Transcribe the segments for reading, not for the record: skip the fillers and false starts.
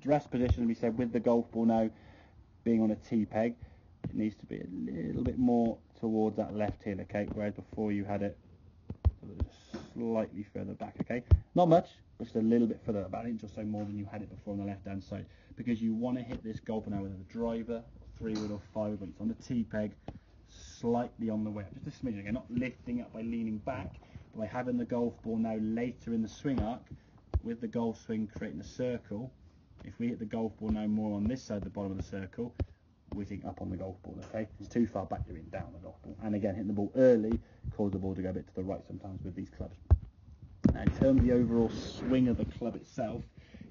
rest position, we said, with the golf ball now being on a T-peg, it needs to be a little bit more towards that left heel, okay? Whereas before you had it slightly further back, okay? Not much, but just a little bit further, about an inch or so more than you had it before on the left-hand side, because you want to hit this golf ball now with a driver, 3-wood or 5-wood, but it's on the T-peg, slightly on the way up, just a smidgen, again, not lifting up by leaning back, but by having the golf ball now later in the swing arc, with the golf swing creating a circle. If we hit the golf ball now more on this side, the bottom of the circle, we think up on the golf ball, okay? If it's too far back, you're in down the golf ball. And again, hitting the ball early cause the ball to go a bit to the right sometimes with these clubs. Now, in terms of the overall swing of the club itself,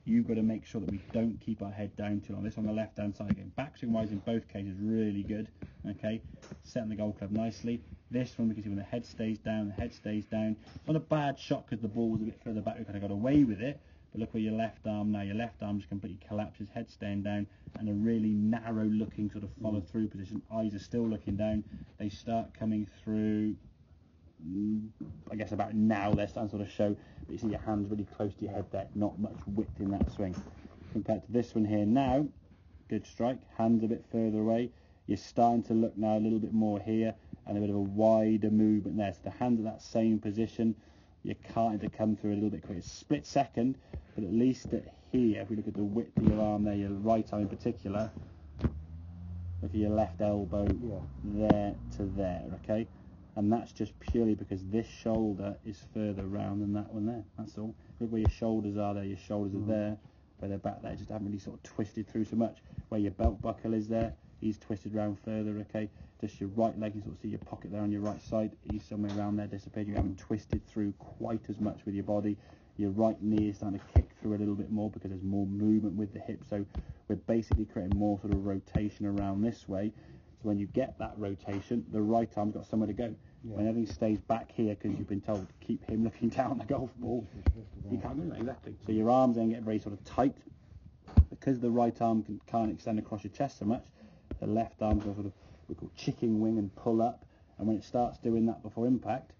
you've got to make sure that we don't keep our head down too long. This on the left-hand side, again, backswing wise in both cases, really good, okay? Setting the golf club nicely. This one, we can see when the head stays down, It's not a bad shot because the ball was a bit further back, we kind of got away with it. But look where your left arm now, your left arm just completely collapses, head staying down, and a really narrow looking sort of follow through position. Eyes are still looking down. They start coming through, I guess about now they're starting to sort of show, but you see your hands really close to your head there, not much width in that swing. Compared to this one here now, good strike, hands a bit further away. You're starting to look now a little bit more here, and a bit of a wider movement there. So the hands at that same position, you're starting to come through a little bit quicker. It's a split second, but at least at here, if we look at the width of your arm there, your right arm in particular, look at your left elbow there to there, okay? And that's just purely because this shoulder is further round than that one there, that's all. Look where your shoulders are there, your shoulders are there, where they're back there, just haven't really sort of twisted through so much. Where your belt buckle is there, he's twisted round further, okay? Just your right leg, you sort of see your pocket there on your right side, he's somewhere around there dissipated. You haven't twisted through quite as much with your body. Your right knee is starting to kick through a little bit more because there's more movement with the hip, so we're basically creating more sort of rotation around this way. So when you get that rotation, the right arm's got somewhere to go. When everything stays back here because you've been told to keep him looking down the golf ball, you can't do that, exactly. So your arms then get very sort of tight. Because the right arm can't extend across your chest so much, the left arm's got sort of, we call chicken wing and pull up, and when it starts doing that before impact,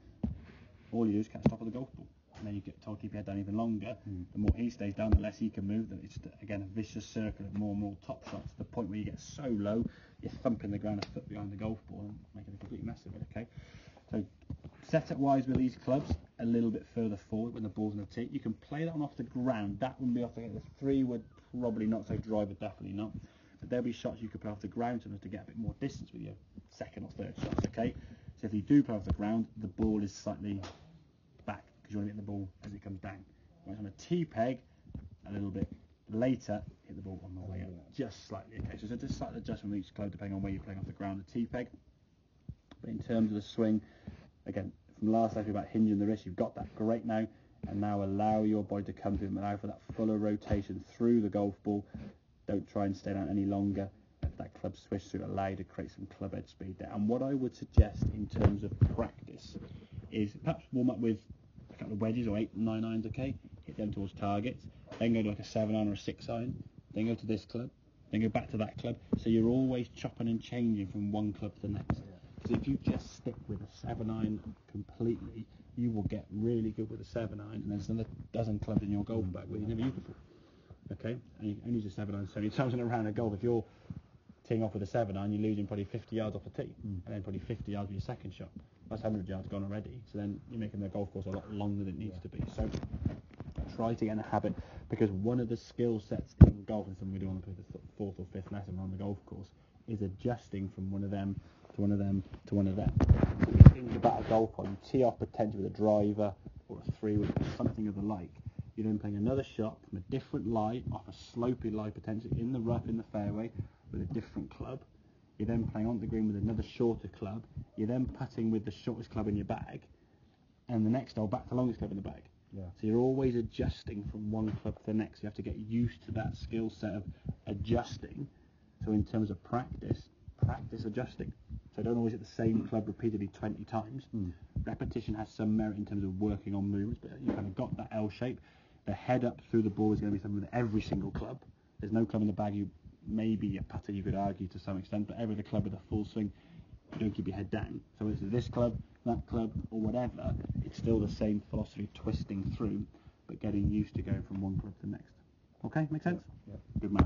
all you do is catch top of the golf ball. And then you get told to keep your head down even longer. The more he stays down, the less he can move. Then it's, again, a vicious circle of more and more top shots to the point where you get so low, you're thumping the ground a foot behind the golf ball and making a complete mess of it, okay? So setup-wise with these clubs, a little bit further forward when the ball's in the tee. You can play that one off the ground. That wouldn't be off the ground. The 3-wood probably not, so driver definitely not. But there'll be shots you could play off the ground to get a bit more distance with your second or third shots, okay? So if you do play off the ground, the ball is slightly back because you want to hit the ball as it comes down. Whereas on a T-peg, a little bit later, hit the ball on the way up, just slightly, okay? So it's a slight adjustment with each club depending on where you're playing off the ground, the T-peg. But in terms of the swing, again, from last lesson about hinging the wrist, you've got that great now, and now allow your body to come through and allow for that fuller rotation through the golf ball. Don't try and stay down any longer. Let that club swish through, allow you to create some club head speed there. And what I would suggest in terms of practice is perhaps warm up with a couple of wedges or 8 and 9 irons, okay? Hit them towards targets, then go to like a 7 iron or a 6 iron, then go to this club, then go back to that club. So you're always chopping and changing from one club to the next. Because if you just stick with a 7 iron completely, you will get really good with a 7 iron, and there's another dozen clubs in your golf bag where you never used before. Okay, and you only use a 7 iron so many times in a round of golf. If you're teeing off with a 7 iron, you're losing probably 50 yards off the tee, and then probably 50 yards with your second shot. That's 100 yards gone already. So then you're making the golf course a lot longer than it needs to be. So try to get in the habit, because one of the skill sets in golf, and something we do on the 4th or 5th lesson on the golf course, is adjusting from one of them to one of them to one of them. So if you think about a golf hole, you tee off potentially with a driver or a 3-wood or something of the like. You're then playing another shot from a different lie, off a slopey lie potentially, in the rough, in the fairway, with a different club. You're then playing on the green with another shorter club. You're then putting with the shortest club in your bag, and the next hole back to the longest club in the bag. So you're always adjusting from one club to the next. You have to get used to that skill set of adjusting. So in terms of practice adjusting. So don't always hit the same club repeatedly 20 times. Repetition has some merit in terms of working on movements, but you kind of got that L shape. The head up through the ball is going to be something with every single club. There's no club in the bag, maybe a putter you could argue to some extent, but every other club with a full swing, you don't keep your head down. So it's this club, that club, or whatever, it's still the same philosophy, twisting through, but getting used to going from one club to the next. Okay, make sense? Yeah. Good man.